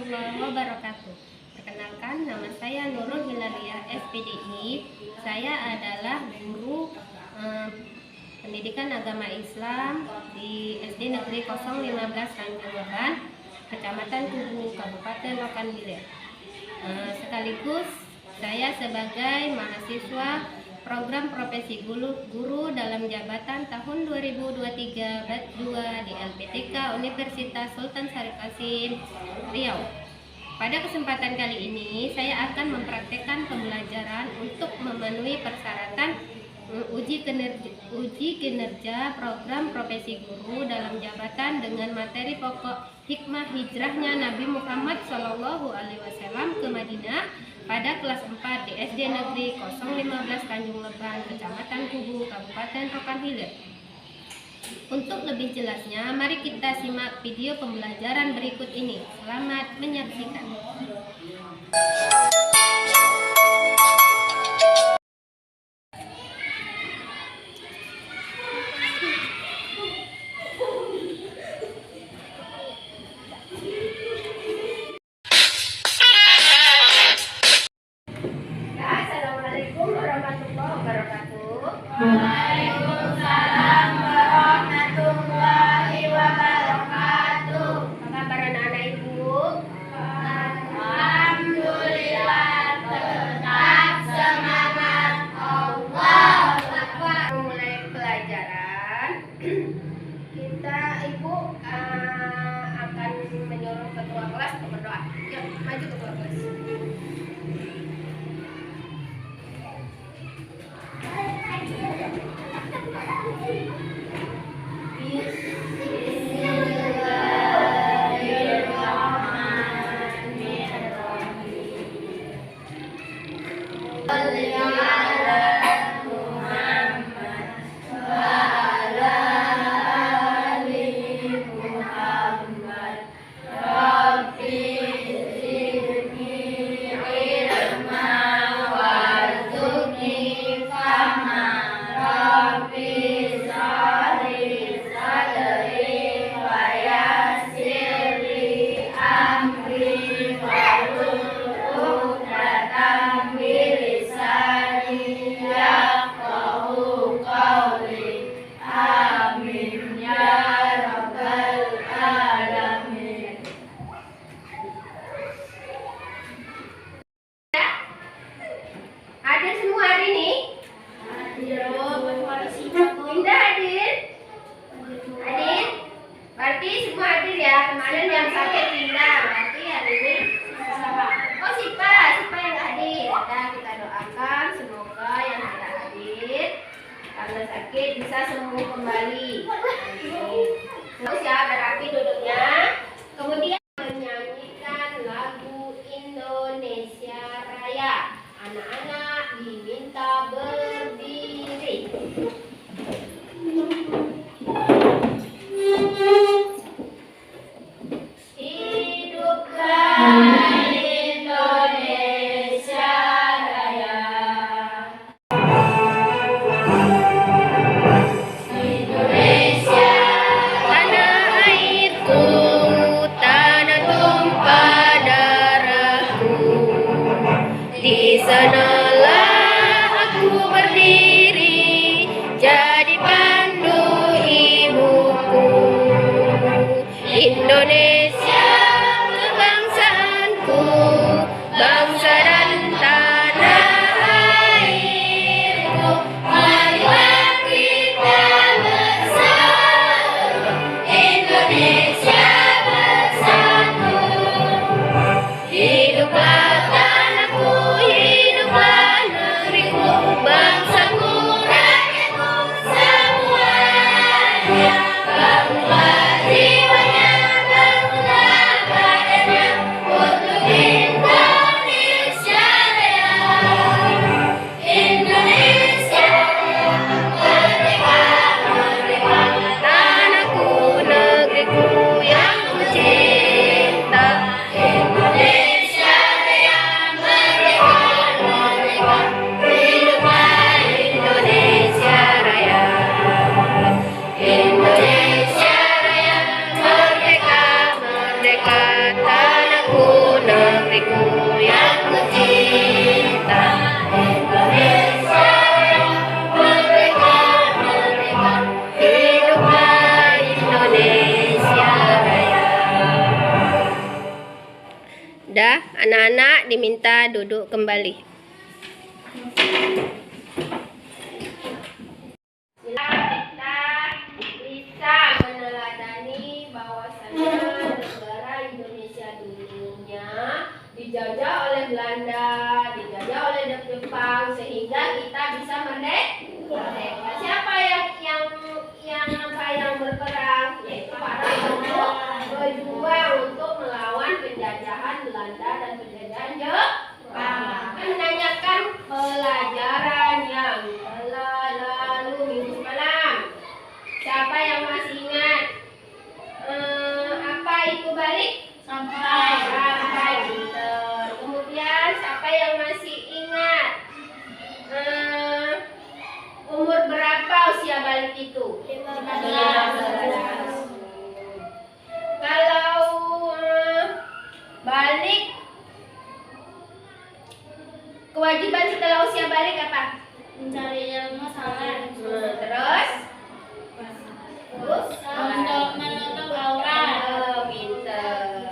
warahmatullahi wabarakatuh. Perkenalkan, nama saya Nurul Hilaliah SPDI. Saya adalah guru pendidikan agama Islam di SD Negeri 015 Tanjung Leban, Kecamatan Kubu, Kabupaten Rokan Hilir. Sekaligus saya sebagai mahasiswa program profesi guru dalam jabatan tahun 2023 batch 2 di LPTK Universitas Sultan Syarif Qasim, Riau. Pada kesempatan kali ini saya akan mempraktekkan pembelajaran untuk memenuhi persyaratan uji kinerja program profesi guru dalam jabatan dengan materi pokok hikmah hijrahnya Nabi Muhammad SAW ke Madinah pada kelas 4 di SD Negeri 015 Tanjung Leban, Kecamatan Kubu, Kabupaten Rokan Hilir. Untuk lebih jelasnya, mari kita simak video pembelajaran berikut ini. Selamat menyaksikan. Assalamualaikum warahmatullahi wabarakatuh. Waalaikumsalam warahmatullahi wabarakatuh. Apa kabar anak-anak ibu? Alhamdulillah, tetap semangat. Allahu Akbar. Mulai pelajaran, kita ibu akan menyuruh ketua kelas untuk berdoa. Yuk, maju ketua kelas. Hadir semua hari ini? Indah hadir? Hadir? Berarti semua hadir ya. Kemarin yang sakit Indah, berarti hari ini oh Sipa yang hadir. Nah, kita doakan semoga yang tidak hadir karena sakit bisa sembuh kembali. Terus ya, berapi duduknya. Kemudian menyanyikan lagu Indonesia Raya. Anak-anak diminta berdiri. Hiduplah Indonesia Raya. Indonesia, tanah airku, tanah tumpah darahku. Di sanalah aku berdiri, jadi pandu ibuku. Indonesia kebangsaanku, bangsa dan tanah airku. Marilah kita bersatu, Indonesia bersatu. Hiduplah tanahku, hiduplah negeriku, bangsaku, rakyatku semuanya. Bangga jiwanya, Anak-anak diminta duduk kembali. Kita bisa meneladani bahwasanya negara Indonesia dulunya dijajah oleh Belanda, dijajah oleh Jepang, sehingga kita bisa merdeka. Siapa yang berperang? Yaitu para pejuang untuk melawan penjajahan Belanda dan penjajahan Jepang. Menanyakan pelajaran yang telah lalu minggu semalam. Siapa yang masih ingat? Apa itu balik? Sampai pinter. Kemudian siapa yang masih ingat? Umur berapa usia balik itu? 15. Kalau balik, kewajiban setelah usia balik apa? Mencari ilmu saleh. Terus Untuk menutup aurat. Pinter.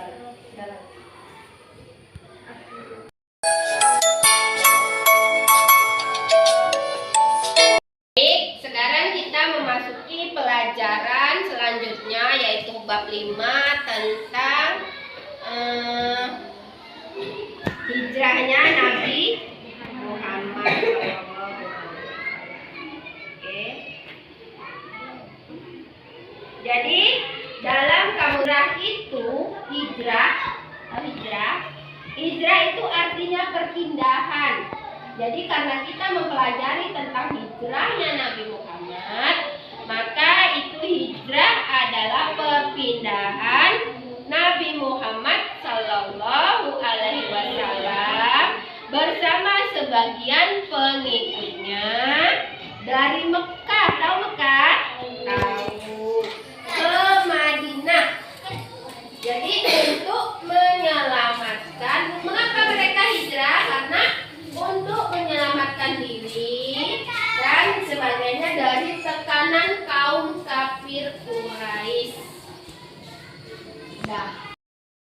Baik, sekarang kita memasuki pelajaran selanjutnya, yaitu bab 5 tentang hijrahnya Nabi Muhammad SAW. Oke. Jadi dalam kamulah itu hijrah itu artinya perpindahan. Jadi karena kita mempelajari tentang hijrahnya Nabi Muhammad, maka itu hijrah adalah perpindahan Nabi Muhammad Sallallahu Alaihi Wasallam bersama sebagian pengikutnya dari Mekah, tahu Mekah? Tahu. Ke Madinah. Jadi untuk menyelamatkan, mengapa mereka hijrah? Karena untuk menyelamatkan diri dan sebagainya dari tekanan kaum kafir Quraisy. Nah,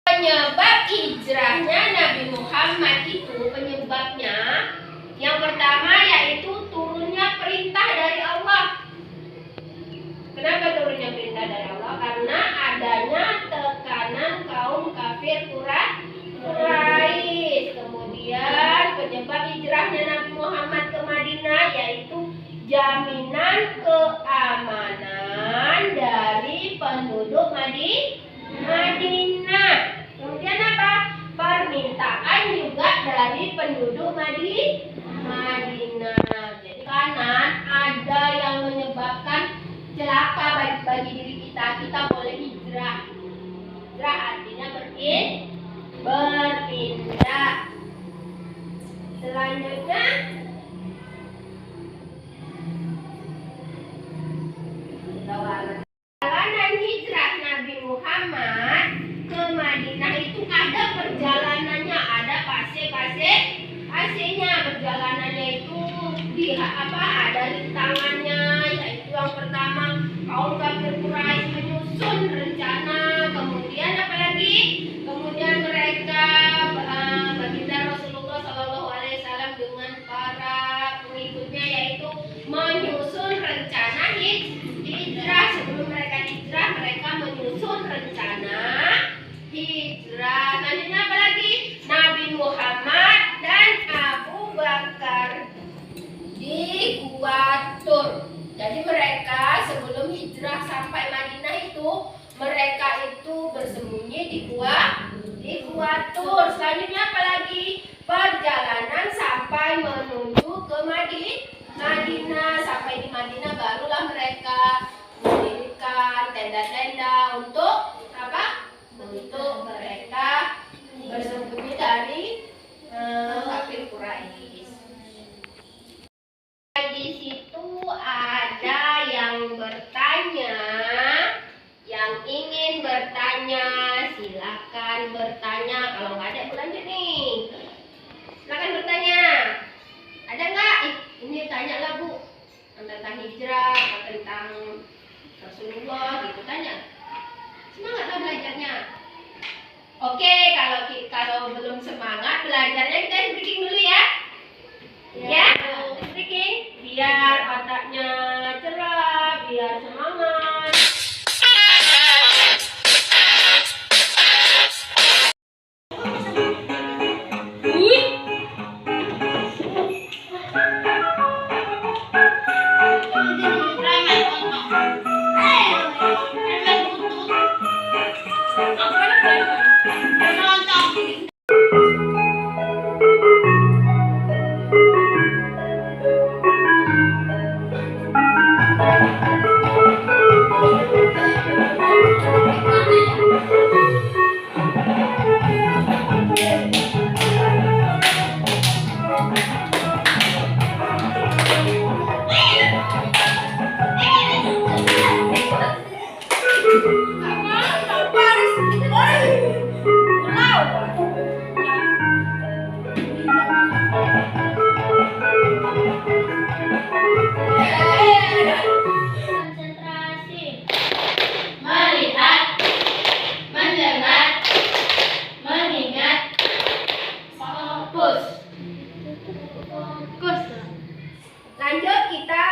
penyebab hijrahnya Nabi Muhammad itu, penyebabnya yang pertama yaitu turunnya perintah dari Allah. Kenapa turunnya perintah dari Allah? Karena adanya tekanan kaum kafir Quraisy. Kemudian penyebab hijrahnya Nabi Muhammad ke Madinah yaitu jaminan keamanan dari penduduk Madinah. Kemudian apa? Permintaan juga dari penduduk Madinah. Jadi kanan ada yang menyebabkan celaka bagi diri kita, kita boleh hijrah. Hijrah artinya berpindah. Selanjutnya perjalanan hijrah Nabi Muhammad ke Madinah itu ada perjalanannya, ada fase-fasenya. Perjalanannya itu ada rintangannya, yaitu yang pertama kaum kafir Quraisy menyusun rencana, kemudian apa lagi? Kemudian mereka baginda Rasulullah SAW dengan para pengikutnya yaitu menyusun rencana hijrah. Sebelum mereka hijrah, mereka menyusun rencana hijrah. Selanjutnya apa lagi? Nabi Muhammad dan Abu Bakar di Gua Tur. Jadi mereka sebelum hijrah sampai Madinah itu, mereka itu bersembunyi di Gua Tur. Selanjutnya apa lagi? Perjalanan sampai menuju ke Madinah. Sampai di Madinah barulah mereka mendirikan tenda-tenda untuk apa? Untuk mereka bersembunyi dari kafir Quraisy. Di situ ada yang bertanya, yang ingin bertanya, silakan bertanya. Kalau nggak ada, lanjut nih. Silakan bertanya. Ada nggak? Ini tanyalah Bu, tentang hijrah, tentang Rasulullah, gitu tanya. Semangatlah belajarnya. Oke, kalau belum semangat belajarnya kita speaking dulu ya. Ya, speaking biar otaknya cerah, biar semangat. Konsentrasi. Melihat, mendengar, mengingat. Fokus. Fokus. Lanjut, kita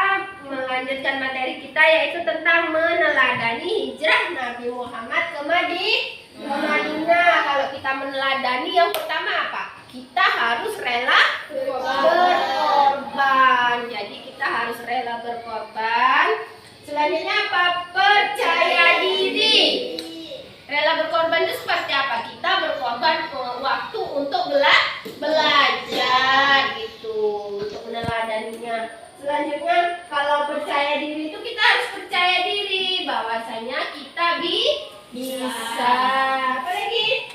melanjutkan materi kita yaitu tentang meneladani hijrah Nabi Muhammad ke Madinah. Kalau kita meneladani, yang pertama apa? Kita harus rela berkorban. Jadi kita harus rela berkorban. Selanjutnya apa? Percaya diri. Rela berkorban itu seperti apa? Kita berkorban waktu untuk belajar gitu, untuk meneladaninya. Selanjutnya, kalau percaya diri itu kita harus percaya diri bahwasanya kita bisa. Apa lagi?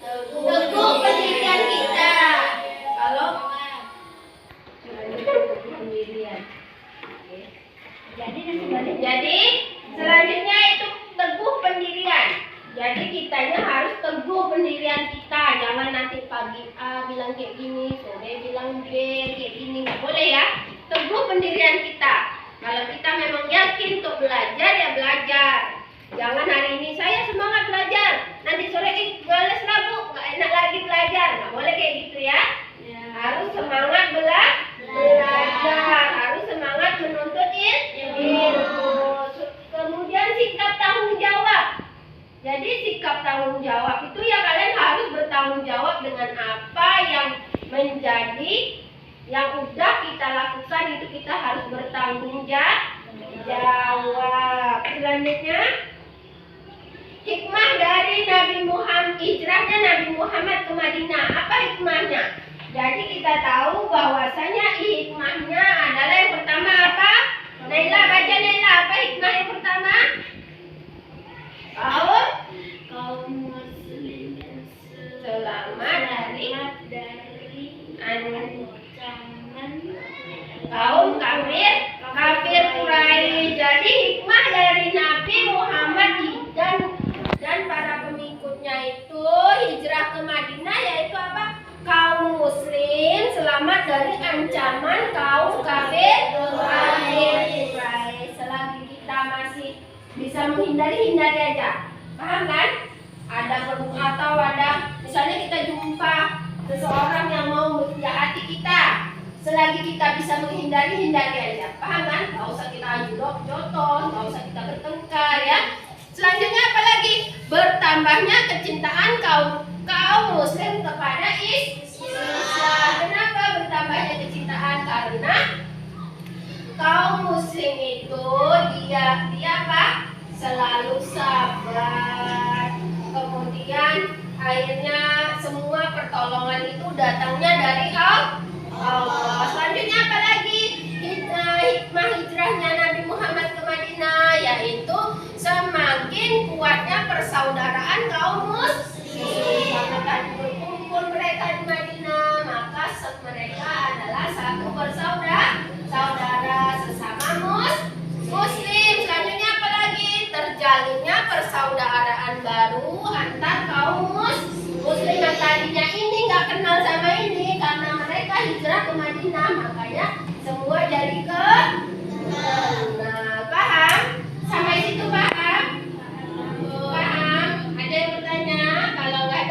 Teguh pendirian kita. Kalau pendirian. Jadi selanjutnya itu teguh pendirian. Jadi kitanya harus teguh pendirian kita. Jangan nanti pagi A bilang kayak gini, sore bilang B kayak gini, nggak boleh ya. Teguh pendirian kita. Kalau kita memang yakin untuk belajar, ya belajar. Jangan hari ini saya semangat belajar, nanti sore males lah bu, nggak enak lagi belajar. Nggak boleh kayak gitu ya. Harus semangat belajar, harus semangat menuntut ilmu. Kemudian sikap tanggung jawab. Jadi sikap tanggung jawab itu ya kalian harus bertanggung jawab dengan apa yang menjadi, yang udah kita lakukan, itu kita harus bertanggung jawab. Selanjutnya, hikmah dari Nabi Muhammad, hijrahnya Nabi Muhammad ke Madinah. Apa hikmahnya? Jadi kita tahu bahwasanya hikmahnya adalah yang pertama apa? Naila, baca Naila, apa hikmah yang pertama? Kaum muslimin Selamat dari ancaman kaum kafir Quraisy. Jadi hikmah dari Nabi Muhammad dan para pengikutnya itu hijrah ke Madinah yaitu apa? Kaum muslim selamat dari ancaman kaum kafir Quraisy. Selagi kita masih bisa hindari aja. Paham kan? Atau ada misalnya kita jumpa seseorang yang mau menjahati kita, selagi kita bisa menghindari aja. Paham kan? Gak usah kita jotos, gak usah kita bertengkar ya. Selanjutnya apa lagi? Bertambahnya kecintaan kaum muslim kepada Islam. Kenapa bertambahnya kecintaan? Karena kaum muslim itu dia apa? Selalu sabar. Kemudian akhirnya semua pertolongan itu datangnya dari Allah. Selanjutnya apa lagi? Hikmah hijrahnya Nabi Muhammad ke Madinah yaitu semakin kuatnya persaudaraan kaum muslim. Karena tadi berkumpul mereka di Madinah, maka mereka adalah satu bersaudara sesama muslim. Selanjutnya apa lagi? Terjalinnya persaudaraan baru antar kaum muslim yang tadinya ini nggak kenal sama ini, karena mereka hijrah ke Madinah, makanya semua jadi nah, paham? Sampai situ paham? Paham? Ada yang bertanya? Kalau nggak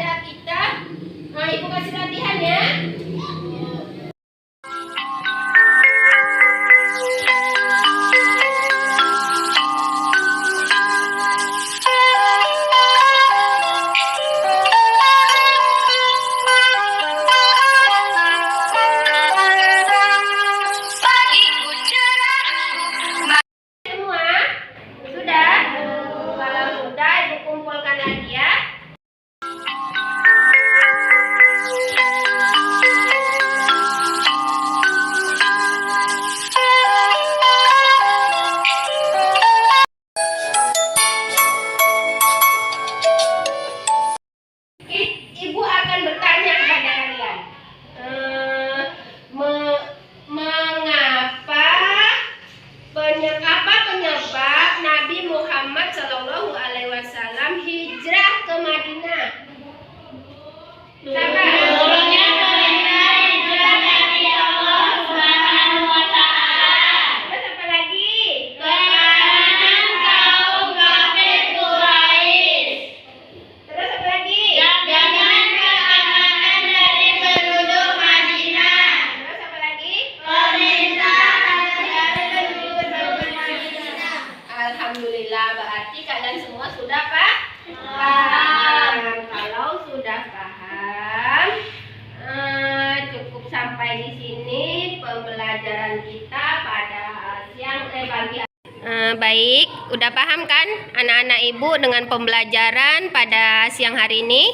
baik. Udah paham kan anak-anak ibu dengan pembelajaran pada siang hari ini?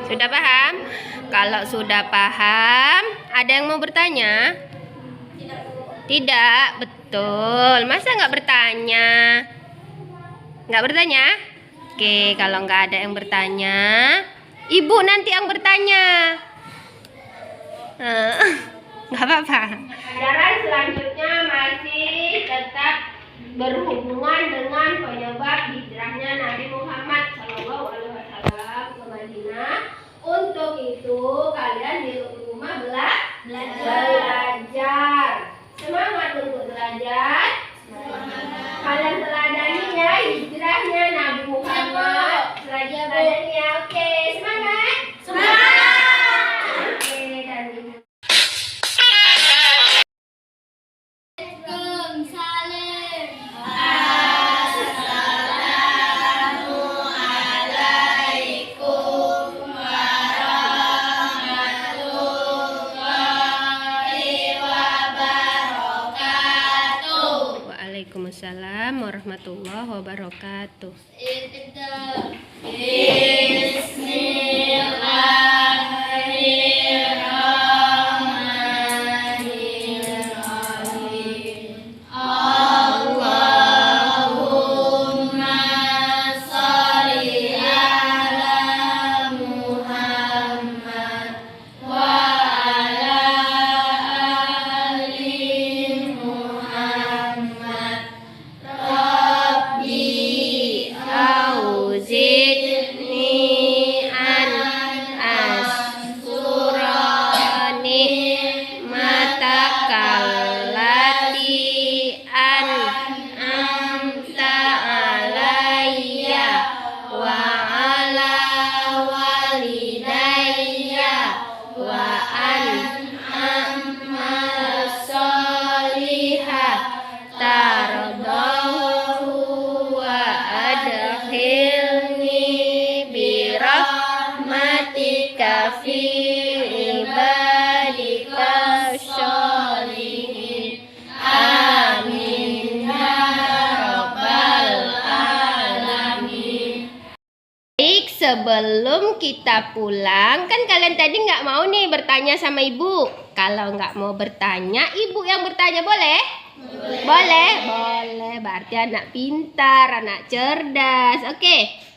Sudah paham? Kalau sudah paham, ada yang mau bertanya? Tidak, betul. Masa nggak bertanya? Nggak bertanya? Oke, kalau nggak ada yang bertanya, ibu nanti yang bertanya. Nggak apa-apa. Pelajaran selanjutnya masih tetap berhubungan dengan penyebab hijrahnya Nabi Muhammad SAW ke Madinah. Untuk itu kalian di rumah belajar. Semangat untuk belajar. Kalian teladani ya hijrahnya Nabi Muhammad. Teladani ya. Oke, semangat. Oke, dan ibu. Waalaikumsalam warahmatullahi wabarakatuh. Fi ibadika sholihin. Amin ya rabbal alamin. Baik, sebelum kita pulang, kan kalian tadi nggak mau nih bertanya sama ibu. Kalau nggak mau bertanya, ibu yang bertanya boleh? Boleh. Boleh. Berarti anak pintar, anak cerdas. Oke.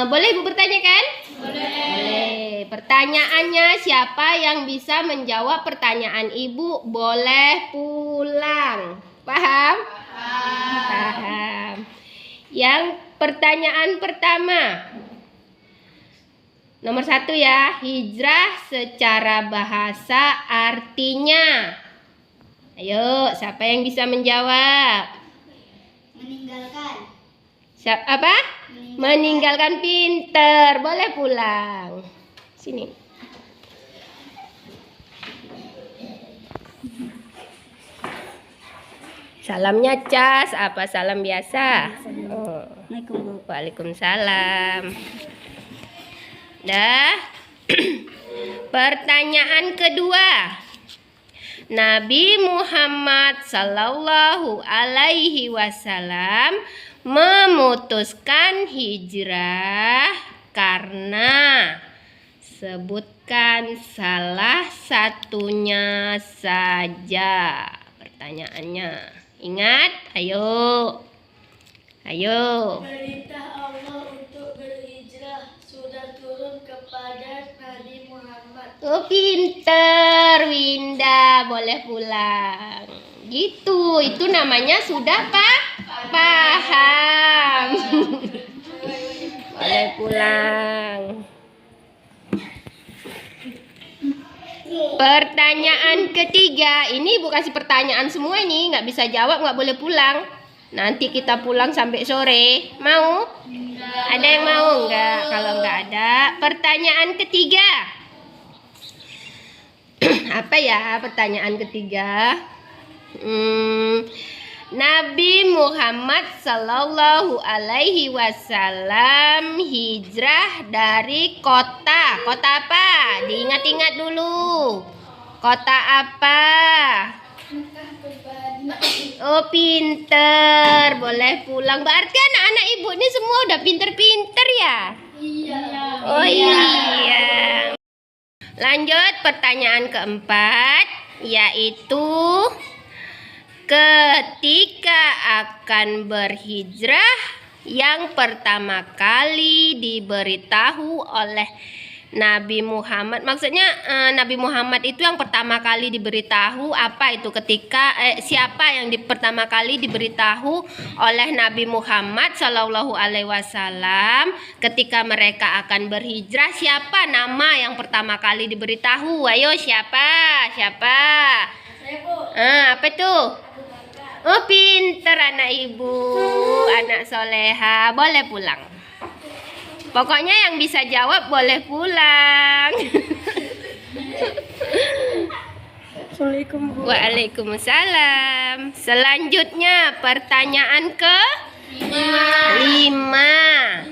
Boleh ibu bertanya kan? Boleh. Pertanyaannya, siapa yang bisa menjawab pertanyaan ibu boleh pulang. Paham? Paham. Yang pertanyaan pertama, nomor 1 ya. Hijrah secara bahasa artinya. Ayo, siapa yang bisa menjawab? Meninggalkan. Apa? Meninggalkan. Pinter. Boleh pulang. Sini. Salamnya cas. Apa salam biasa? Oh. Waalaikumsalam. Dah. Pertanyaan kedua. Nabi Muhammad Sallallahu Alaihi Wasallam memutuskan hijrah karena, sebutkan salah satunya saja. Pertanyaannya, ingat, ayo. Perintah Allah untuk berhijrah sudah turun kepada Nabi Muhammad. Oh, pinter Winda, boleh pulang. Gitu, itu namanya sudah paham. Boleh pulang. Pertanyaan ketiga, ini bukan kasih pertanyaan semua ini, nggak bisa jawab, nggak boleh pulang. Nanti kita pulang sampai sore. Mau? Ada yang mau nggak? Kalau nggak ada, pertanyaan ketiga. Apa ya pertanyaan ketiga? Nabi Muhammad Sallallahu Alaihi Wasallam hijrah dari kota apa? Diingat-ingat dulu. Kota apa? Oh, pinter. Boleh pulang. Berarti anak-anak ibu ini semua udah pinter-pinter ya? Iya. Oh iya. Lanjut pertanyaan keempat, yaitu ketika akan berhijrah yang pertama kali diberitahu oleh Nabi Muhammad. Maksudnya Nabi Muhammad itu yang pertama kali diberitahu apa itu ketika siapa yang pertama kali diberitahu oleh Nabi Muhammad Shallallahu Alaihi Wasallam ketika mereka akan berhijrah, siapa nama yang pertama kali diberitahu? Ayo siapa? Siapa? Saya, Bu. Apa itu? Oh, pinter anak ibu, anak soleha. Boleh pulang. Pokoknya yang bisa jawab boleh pulang. Assalamualaikum, Bu. Waalaikumsalam. Selanjutnya pertanyaan ke 5.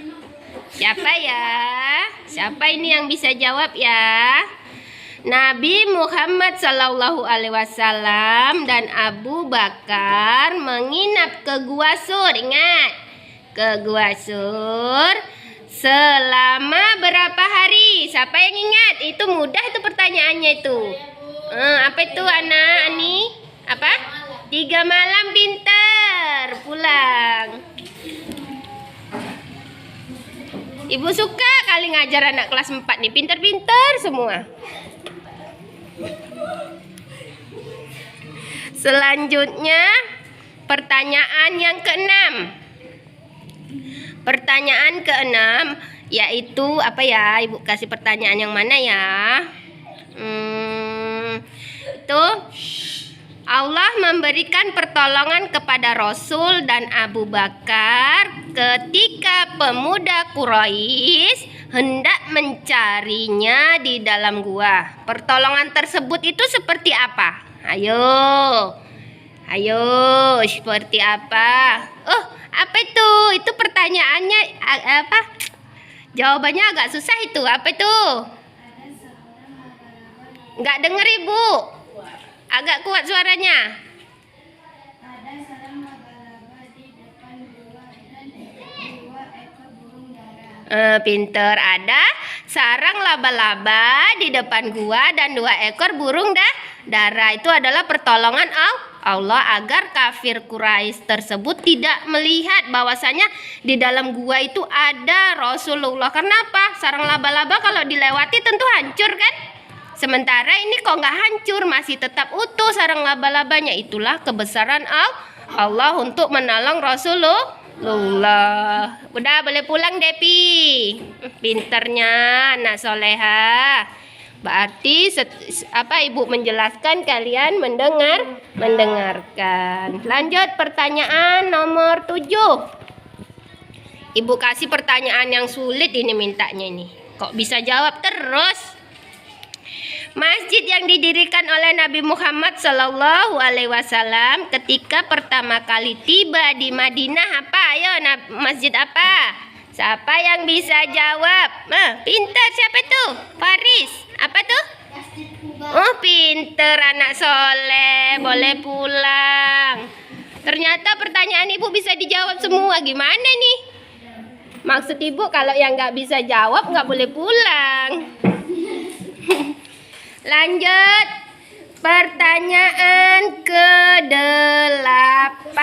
Siapa ya? Siapa ini yang bisa jawab ya? Nabi Muhammad Sallallahu Alaihi Wasallam dan Abu Bakar menginap ke Gua Sur. Ingat, ke Gua Sur selama berapa hari? Siapa yang ingat? Itu mudah itu pertanyaannya itu. Apa itu anak Ani? Apa? 3 malam. Pintar. Pulang. Ibu suka kali ngajar anak kelas 4 nih. Pintar-pintar semua. Selanjutnya pertanyaan yang ke-6. Pertanyaan ke-6 yaitu apa ya? Ibu kasih pertanyaan yang mana ya? Itu Allah memberikan pertolongan kepada Rasul dan Abu Bakar ketika pemuda Quraisy hendak mencarinya di dalam gua. Pertolongan tersebut itu seperti apa? Ayo, seperti apa? Oh, apa itu? Itu pertanyaannya apa? Jawabannya agak susah itu. Apa itu? Nggak dengar ibu. Agak kuat suaranya. Ada sarang laba-laba di depan gua dan 2 ekor burung dara. Pinter. Ada sarang laba-laba di depan gua dan 2 ekor burung dara. Itu adalah pertolongan Allah agar kafir Quraisy tersebut tidak melihat bahwasanya di dalam gua itu ada Rasulullah. Kenapa? Sarang laba-laba kalau dilewati tentu hancur kan? Sementara ini kok nggak hancur, masih tetap utuh sarang laba-labanya. Itulah kebesaran Allah untuk menolong Rasulullah. Udah boleh pulang Depi. Pinternya anak soleha. Berarti apa ibu menjelaskan, kalian mendengarkan. Lanjut pertanyaan nomor 7. Ibu kasih pertanyaan yang sulit ini mintanya ini. Kok bisa jawab terus? Masjid yang didirikan oleh Nabi Muhammad Sallallahu Alaihi Wasallam ketika pertama kali tiba di Madinah apa? Ayo, masjid apa? Siapa yang bisa jawab? Pintar siapa tuh? Faris. Apa tuh? Oh, pinter anak soleh. Boleh pulang. Ternyata pertanyaan ibu bisa dijawab semua. Gimana nih? Maksud ibu kalau yang nggak bisa jawab nggak boleh pulang. Lanjut pertanyaan ke-8.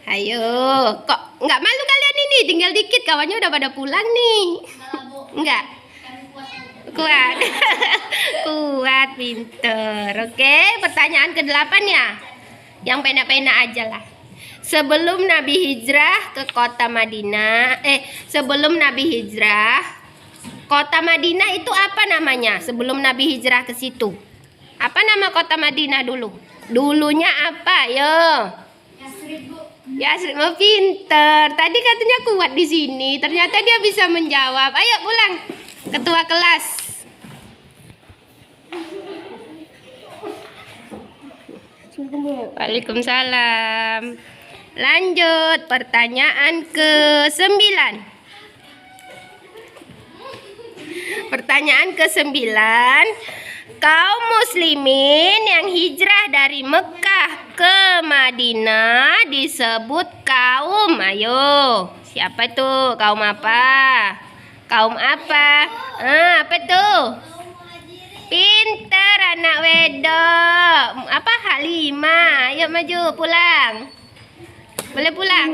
Ayo, kok nggak malu kalian ini? Tinggal dikit, kawannya udah pada pulang nih. Enggak? Kuat. Kuat, pinter. Oke, pertanyaan ke-8 ya. Yang pena-pena aja lah. Sebelum Nabi hijrah ke kota Madinah, sebelum Nabi hijrah kota Madinah itu apa namanya sebelum Nabi hijrah ke situ? Apa nama kota Madinah dulu? Dulunya apa? Yo. Yasrib, Bu. Yasrib, mau pinter. Tadi katanya kuat di sini, ternyata dia bisa menjawab. Ayo pulang, ketua kelas. Waalaikumsalam. Lanjut pertanyaan ke-9. Pertanyaan ke-9. Kaum muslimin yang hijrah dari Mekah ke Madinah disebut kaum. Ayo, siapa tuh? Kaum apa? Kaum apa? Apa tuh? Pinter anak wedok. Apa Halimah? Ayo maju pulang. Boleh pulang?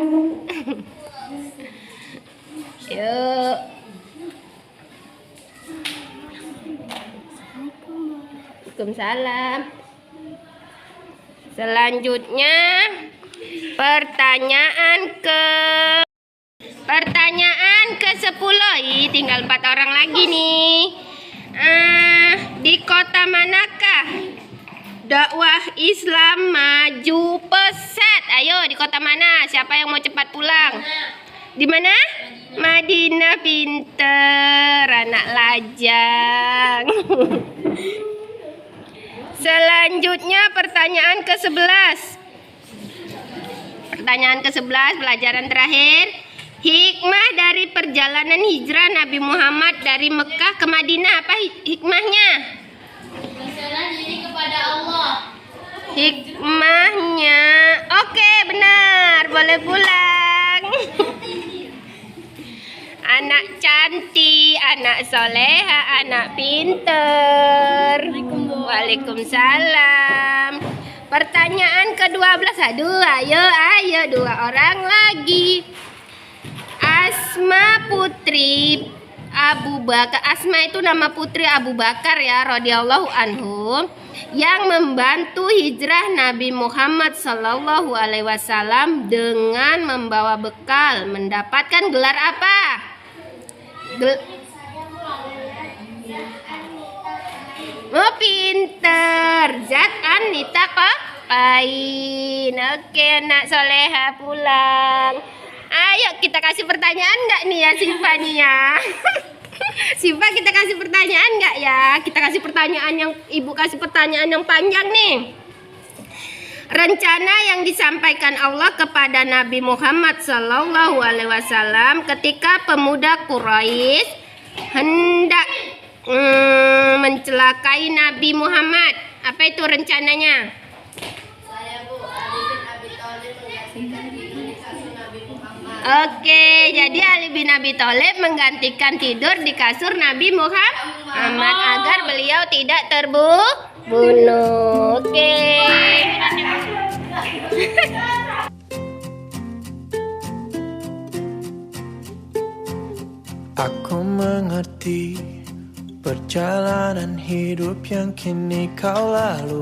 Yuk. Waalaikumsalam. Selanjutnya pertanyaan ke-10. Tinggal 4 orang lagi nih. Di kota manakah dakwah Islam maju pesat? Ayo, di kota mana? Siapa yang mau cepat pulang? Di mana? Madinah. Pinter anak lajang. Selanjutnya pertanyaan ke-11. Pertanyaan ke-11, pelajaran terakhir. Hikmah dari perjalanan hijrah Nabi Muhammad dari Mekah ke Madinah. Apa hikmahnya? Berserah diri kepada Allah. Hikmahnya, oke, benar. Boleh pulang. Anak cantik, anak soleha, anak pinter. Waalaikumsalam. Pertanyaan ke-12. Aduh, ayo 2 orang lagi. Asma putri Abu Bakar. Asma itu nama putri Abu Bakar ya, radhiyallahu anhu, yang membantu hijrah Nabi Muhammad sallallahu alaihi wasallam dengan membawa bekal, mendapatkan gelar apa? Oh, pinter. Zat Anita Qapain. Oke, anak soleha pulang. Ayo kita kasih pertanyaan nggak nih ya Siva nih ya? Siva, kita kasih pertanyaan nggak ya? Kita kasih pertanyaan yang ibu kasih pertanyaan yang panjang nih. Rencana yang disampaikan Allah kepada Nabi Muhammad Sallallahu Alaihi Wasallam ketika pemuda Quraisy hendak mencelakai Nabi Muhammad. Apa itu rencananya? Oke, jadi Ali bin Abi Thalib menggantikan tidur di kasur Nabi Muhammad agar beliau tidak terbunuh. Oke. Aku mengerti perjalanan hidup yang kini kau lalui.